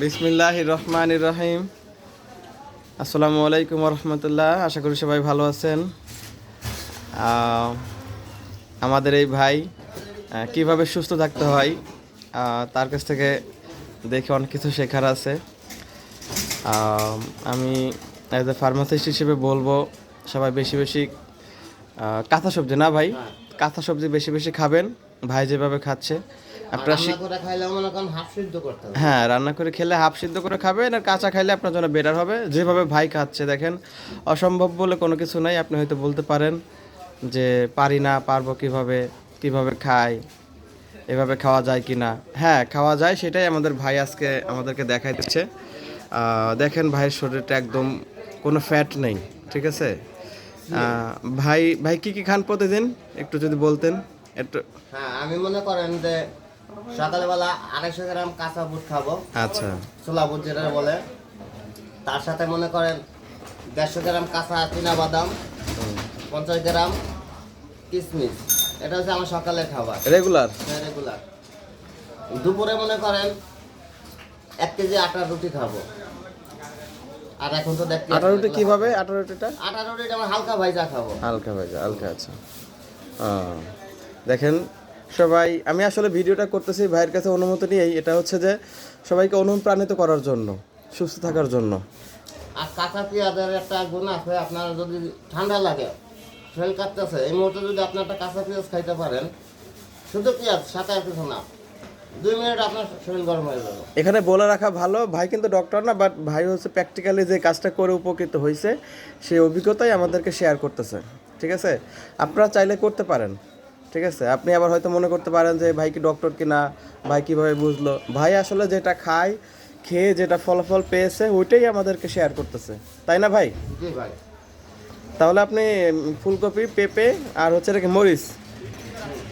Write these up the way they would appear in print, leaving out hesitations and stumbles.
বিসমিল্লাহির রহমানির রহিম। আসসালামু আলাইকুম রহমতুল্লাহ। আশা করি সবাই ভালো আছেন। আমাদের এই ভাই কিভাবে সুস্থ থাকতে হয় তার কাছ থেকে দেখে অনেক কিছু শেখার আছে। আমি অ্যাজ এ ফার্মাসিস্ট হিসেবে বলবো, সবাই বেশি বেশি কাঁচা সবজি, না ভাই, কাঁচা সবজি বেশি বেশি খাবেন। ভাই যেভাবে খাচ্ছে আপনারা হ্যাঁ, রান্না করে খেলে হাফ সিদ্ধ করে খাবেন, আর কাঁচা খাইলে আপনার জন্য বেটার হবে। যেভাবে ভাই খাচ্ছে দেখেন, অসম্ভব বলে কোনো কিছু নাই। আপনি হয়তো বলতে পারেন যে পারি না, পারবো কিভাবে, কিভাবে খাই, এভাবে খাওয়া যায় কি না। হ্যাঁ, খাওয়া যায়, সেটাই আমাদের ভাই আজকে আমাদেরকে দেখাই দিচ্ছে। দেখেন ভাইয়ের শরীরটা একদম কোনো ফ্যাট নেই, ঠিক আছে। ভাই ভাই কি কি খান প্রতিদিন একটু যদি বলতেন একটু। হ্যাঁ, আমি মনে করেন যে সকালবেলা 250 গ্রাম কাঁচা বুট খাবো। আচ্ছা, ছোলা বুট যেটা বলে, তার সাথে মনে করেন 150 গ্রাম কাঁচা চীনা বাদাম, 50 গ্রাম কিশমিশ। এটা হচ্ছে আমার সকালের খাবার, রেগুলার। হ্যাঁ, রেগুলার। দুপুরে মনে করেন 1 কেজি আটার রুটি খাবো। আর এখন তো দেখতে আটা রুটি কিভাবে? আটা রুটিটা আমার হালকা ভাজা খাবো। হালকা ভাজা, হালকা। আচ্ছা, দেখেন সবাই, আমি আসলে ভিডিওটা করতেছি ভাইয়ের কাছে অনুমতি নিয়েই। এটা হচ্ছে যে সবাইকে অনুপ্রাণিত করার জন্য, সুস্থ থাকার জন্য। আর কাঁচা পেঁয়াজের একটা গুণ আছে, আপনার যদি ঠান্ডা লাগে, শরীর কাটতেছে, এই মুহূর্তে যদি আপনি একটা কাঁচা পেঁয়াজ খাইতে পারেন, শুধু পেঁয়াজ, সাথে আর কিছু না, 2 মিনিট আপনার শরীর গরম হয়ে যাবে। এখানে বলে রাখা ভালো, ভাই কিন্তু ডক্টর না, বাট ভাই হচ্ছে প্র্যাকটিক্যালি যে কাজটা করে উপকৃত হয়েছে, সেই অভিজ্ঞতাই আমাদেরকে শেয়ার করতেছে, ঠিক আছে। আপনারা চাইলে করতে পারেন, ঠিক আছে। আপনি আবার হয়তো মনে করতে পারেন যে ভাই কি ডক্টর কিনা, ভাই কীভাবে বুঝলো। ভাই আসলে যেটা খায়, খেয়ে যেটা ফলাফল পেয়েছে, ওইটাই আমাদেরকে শেয়ার করতেছে, তাই না ভাই? জি ভাই। তাহলে আপনি ফুলকপি, পেঁপে আর হচ্ছে এটাকে মরিচ,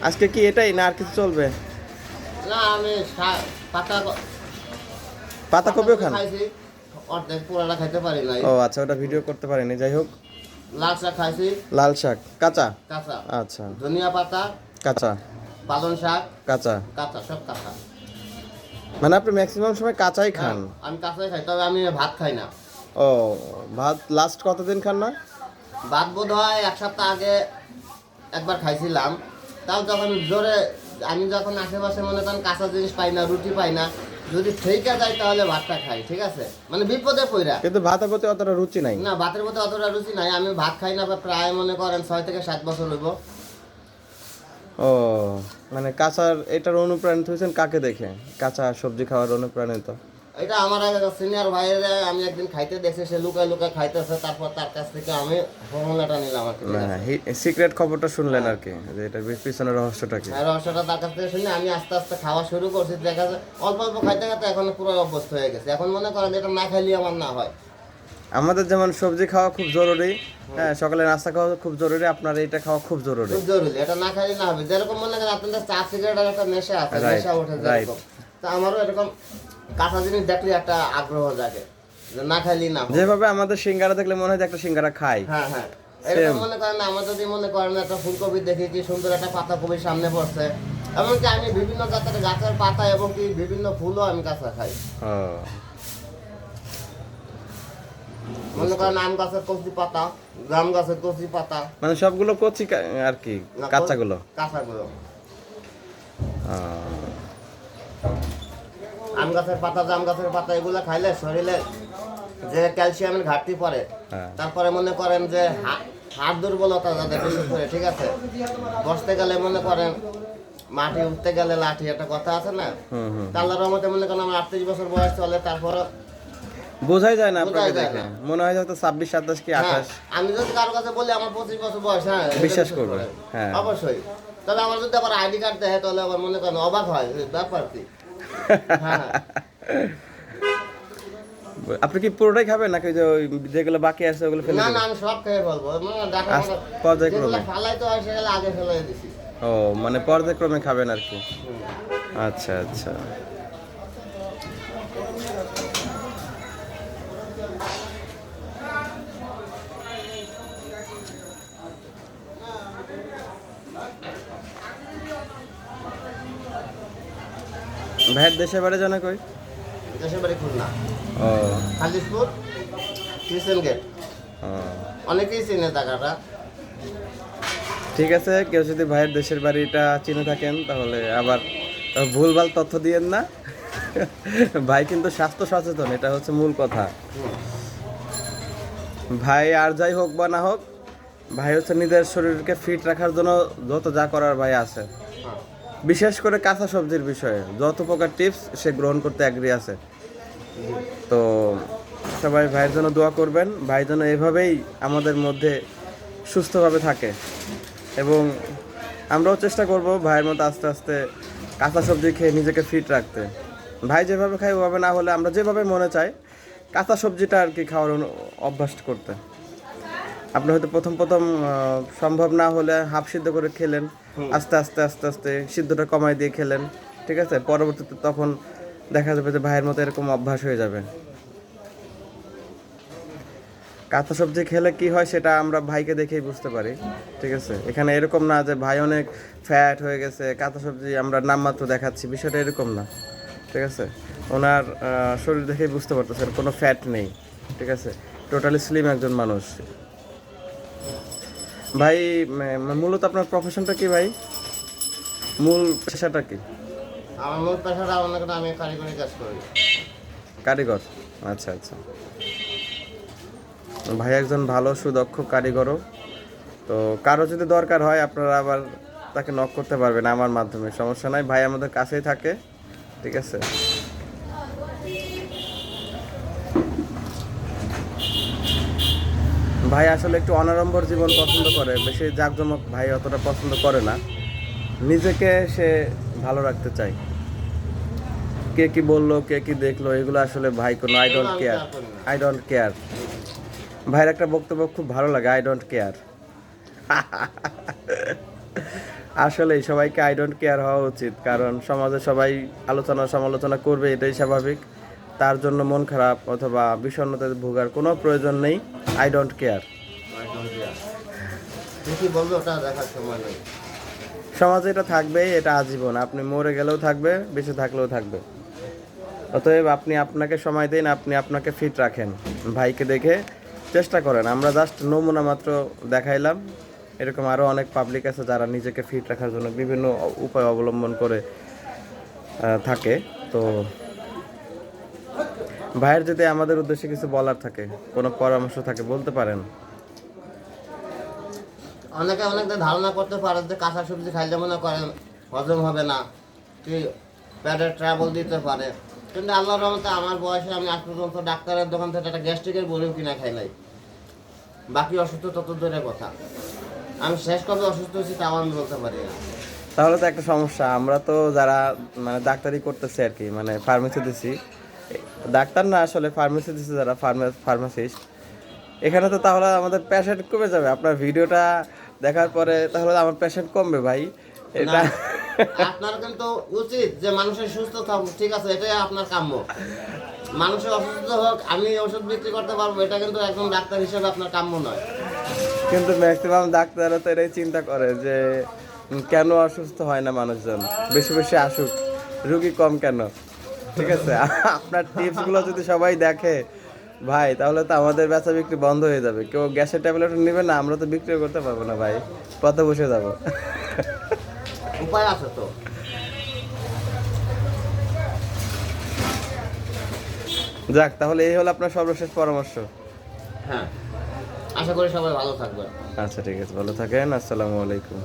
আজকে কি এটাই না আর কিছু চলবে? না, আমি পাতাকপিও খান? খাইছি, অর্ধেক পুরাটা খাইতে পারি নাই। ও আচ্ছা, ওটা ভিডিও করতে পারিনি, যাই হোক। লাল শাক খাইছি। লাল শাক কাঁচা? কাঁচা। আচ্ছা। ধনিয়া পাতা কাঁচা? পালং শাক কাঁচা? কাঁচা, সব কাঁচা। মানে আপনি ম্যাক্সিমাম সময় কাঁচাই খান? আমি কাঁচাই খাই, তবে আমি ভাত খাই না। ও, ভাত লাস্ট কতদিন খান না? ভাত বোধ হয় 1 সপ্তাহ আগে একবার খাইছিলাম। তাও যখন আমি যখন আশেপাশে মনে করেন কাঁচা জিনিস পাই না, রুটি পাই না, যদি থেকে যায় তাহলে ভাতটা খাই, ঠিক আছে। মানে বিপদে পড়া, কিন্তু ভাতের প্রতি অতটা রুচি নাই? না, ভাতের প্রতি অতটা রুচি নাই। আমি ভাত খাই না প্রায় মনে করেন 6 থেকে 7 বছর হইব। ও, মানে কাঁচার এটার অনুপ্রাণিত হয়েছেন কাকে দেখে, কাঁচা সবজি খাওয়ার অনুপ্রাণিত? এটা আমার সিনিয়র ভাইয়ের আমি একদিন খাইতে দেখছি, সে লুকায় লুকায় খাইতেছে, তারপর তার কাছ থেকে আমি ফর্মুলাটা নিলাম আর কি। সিক্রেট খবরটা শুনলেন আর কি, যে এটার পিছনের রহস্যটা কি? হ্যাঁ, রহস্যটা তার কাছ থেকে শুনে আমি আস্তে আস্তে খাওয়া শুরু করছি। দেখা যায় অল্প অল্প খাইতে খাইতে এখন পুরো অভ্যস্ত হয়ে গেছে। এখন মনে করেন এটা না খাইলে আমার না হয়। আমাদের যেমন সবজি খাওয়া খুব জরুরি, হ্যাঁ, সকালে নাস্তা খাওয়া খুব জরুরি, আপনার এটা খাওয়া খুব জরুরি। খুব জরুরি, এটা না খাইলে না হবে। যেরকম মনে করেন আপনাদের চা সিগারেটের একটা নেশা আছে, নেশা ওঠে যেরকম, তা আমারও এরকম কাঁচা জিনিস দেখলে একটা আগ্রহ জাগে, যে না খাইলে না। যেভাবে আমাদের সিঙ্গারা দেখলে মনে হয় যে একটা সিঙ্গারা খাই, হ্যাঁ হ্যাঁ, এরকম মনে করেন আমার যদি মনে করেন একটা ফুলকপি দেখি কি সুন্দর একটা পাতা কপির সামনে পড়ছে, এমনকি আমি বিভিন্ন জাতের গাছের পাতা এবং কি বিভিন্ন ফুলও আমি কাঁচা খাই। মনে করেন আম গাছের কচি পাতা, জাম গাছের কচি পাতা, মানে সবগুলো কচি আর কি, কাঁচাগুলো? কাঁচাগুলো। আম গাছের পাতা, জাম গাছের পাতা, এগুলো খাইলে শরীরে যে ক্যালসিয়ামের ঘাটতি পড়ে, তারপরে মনে করেন যে হাড় দুর্বলতা যাদের বিশেষ করে, ঠিক আছে, বসতে গেলে মনে করেন মাটি, উঠতে গেলে লাঠি, একটা কথা আছে না। আল্লাহর রহমতে মনে করেন আমার 38 বছর বয়স চলে, তারপরে বোঝাই যায় না আপনাকে দেখে, মনে হয় হয়তো 26, 27 কি 28। আমি যদি কারো কাছে বলি আমার 25 বছর বয়স, হ্যাঁ, বিশ্বাস করবে, হ্যাঁ অবশ্যই। তবে আমার যদি আবার আইডি কার্ড দেখে তাহলে আবার মনে করেন অবাক হয়, ব্যাপার কি। হ্যাঁ, আপনি কি পুরোটাই খাবেন নাকি যে যেগুলো বাকি আছে ওগুলো ফেলে? না না, আমি সব খেয়ে ফেলবো। পর্যায়ক্রমে ফালাই তো হয়, সেগুলো আগে ফেলে দিছি। ও, মানে পর্যায়ক্রমে খাবেন আর কি। আচ্ছা আচ্ছা। ভাইয়ের দেশের বাড়ি জানা কই? দেশের বাড়ি খুলনা, ও খালিশপুর, ক্রিসেন গেট। ও, অনেকেই চিনে জায়গাটা। ঠিক আছে, কেউ যদি ভাইয়ের দেশের বাড়িটা চিনে থাকেন তাহলে আবার ভুলভাল তথ্য দিয়েন না। ভাই কিন্তু স্বাস্থ্য সচেতন, এটা হচ্ছে মূল কথা। ভাই আর যাই হোক বা না হোক, ভাই হচ্ছে নিজের শরীরকে ফিট রাখার জন্য যত যা করার ভাই আছে। হ্যাঁ। বিশেষ করে কাঁচা সবজির বিষয়ে যত প্রকার টিপস সে গ্রহণ করতে অ্যাগ্রি আছে। তো সবাই ভাইয়ের জন্য দোয়া করবেন, ভাই যেন এভাবেই আমাদের মধ্যে সুস্থভাবে থাকে, এবং আমরাও চেষ্টা করব ভাইয়ের মতো আস্তে আস্তে কাঁচা সবজি খেয়ে নিজেকে ফিট রাখতে। ভাই যেভাবে খায় ওভাবে না হলে আমরা যেভাবে মনে চাই কাঁচা সবজিটা আর কি খাওয়ার অভ্যাস করতে। আপনি হয়তো প্রথম প্রথম সম্ভব না হলে হাফ সিদ্ধ করে খেলেন, আস্তে আস্তে আস্তে আস্তে সিদ্ধটা কমাই দিয়ে খেলেন, ঠিক আছে? পরবর্তীতে তখন দেখা যাবে যে ভাইয়ের মতো এরকম অভ্যাস হয়ে যাবে। কাঁচা সবজি খেলে কি হয় সেটা আমরা ভাইকে দেখেই বুঝতে পারি, ঠিক আছে? এখানে এরকম না যে ভাই অনেক ফ্যাট হয়ে গেছে, কাঁচা সবজি আমরা নামমাত্র দেখাচ্ছি, বিষয়টা এরকম না, ঠিক আছে? ওনার শরীর দেখেই বুঝতে পারতেছেন কোনো ফ্যাট নেই, ঠিক আছে? টোটালি স্লিম একজন মানুষ। ভাই মূলত আপনার প্রফেশনটা কি ভাই? মূল পেশাটা কি? আমার মূল পেশাটা অনেক, আমি কারিগরি কাজ করি। কারিগর, আচ্ছা আচ্ছা। ভাই একজন ভালো সুদক্ষ কারিগরও। তো কারো যদি দরকার হয় আপনারা আবার তাকে নক করতে পারবেন আমার মাধ্যমে, সমস্যা নাই। ভাই আমাদের কাছেই থাকে, ঠিক আছে? ভাই আসলে একটু অনাড়ম্বর জীবন পছন্দ করে, বেশি জাঁকজমক ভাই অতটা পছন্দ করে না। নিজেকে সে ভালো রাখতে চায়। কে কি বললো, কে কি দেখলো, এগুলো আসলে ভাই কোনো I don't care, I don't care. ভাইয়ের একটা বক্তব্য খুব ভালো লাগে, আই ডোন্ট কেয়ার। আসলে সবাইকে আই ডোন্ট কেয়ার হওয়া উচিত, কারণ সমাজে সবাই আলোচনা সমালোচনা করবে, এটাই স্বাভাবিক। তার জন্য মন খারাপ অথবা বিষণ্ণতায় ভোগার কোনো প্রয়োজন নেই। I don't care. কি বলবো ওটা দেখার সময় নেই। সমাজে এটা থাকবেই, এটা আজীবন। আপনি মরে গেলেও থাকবে, বেঁচে থাকলেও থাকবে। অতএব আপনি আপনাকে সময় দিন, আপনি আপনাকে ফিট রাখেন, ভাইকে দেখে চেষ্টা করেন। আমরা জাস্ট নমুনা মাত্র দেখাইলাম, এরকম আরও অনেক পাবলিক আছে যারা নিজেকে ফিট রাখার জন্য বিভিন্ন উপায় অবলম্বন করে থাকে। তো ভাইয়ের যদি আমাদের উদ্দেশ্যে কিছু বলার থাকে, কোনো পরামর্শ থাকে, বলতে পারেন। অনেকে অনেকটা ধারণা করতে পারে যে কাঁচা সবজি খাইলে মনে করেন হজম হবে না, কি পেটের ট্রাবল দিতে পারে। কিন্তু আল্লাহর রহমতে আমার বয়সে আমি আজ পর্যন্ত ডাক্তারের দোকান থেকে একটা গ্যাস্ট্রিকের বড়িও কিনা খাই নাই। বাকি অসুস্থ তত দূরের কথা, আমি শেষ কবে অসুস্থ হয়েছি তাও আমি বলতে পারি না। তাহলে তো একটা সমস্যা। আমরা তো যারা মানে ডাক্তারি করতেছি আর কি, মানে ফার্মেসি দিছি, ডাক্তার না আসলে ফার্মেসি দিছি যারা, ফার্মাসিস্ট, এখানে তো তাহলে আমাদের পেশেন্ট কমে যাবে। আপনার ভিডিওটা দেখার পরে তাহলে আমার পেশেন্ট কমবে ভাই, এটা না, আপনার কিন্তু উচিত যে মানুষের সুস্থ থাকুক, ঠিক আছে, এটাই আপনার কাম্য। মানুষের অসুস্থ হোক, আমি ওষুধ বিক্রি করতে পারবো, এটা কিন্তু একদম ডাক্তার হিসেবে আপনার কাম্য নয়। কিন্তু ম্যাক্সিমাম ডাক্তাররা তো এটাই চিন্তা করে যে কেন অসুস্থ হয় না মানুষজন, বেশি বেশি আসুক, রুগী কম কেন, ঠিক আছে? আপনার টিপসগুলো যদি সবাই দেখে ভাই, তাহলে তো আমাদের বেচা বিক্রি বন্ধ হয়ে যাবে। কেউ গ্যাসের ট্যাবলেট নেবে না, আমরা তো বিক্রি করতে পারবো না ভাই, পথে বসে যাবো। উপায় আছে তো। যাক, তাহলে এই হলো আপনার সর্বশেষ পরামর্শ। হ্যাঁ, আশা করি সবাই ভালো থাকবে। আচ্ছা ঠিক আছে, ভালো থাকেন, আসসালামু আলাইকুম।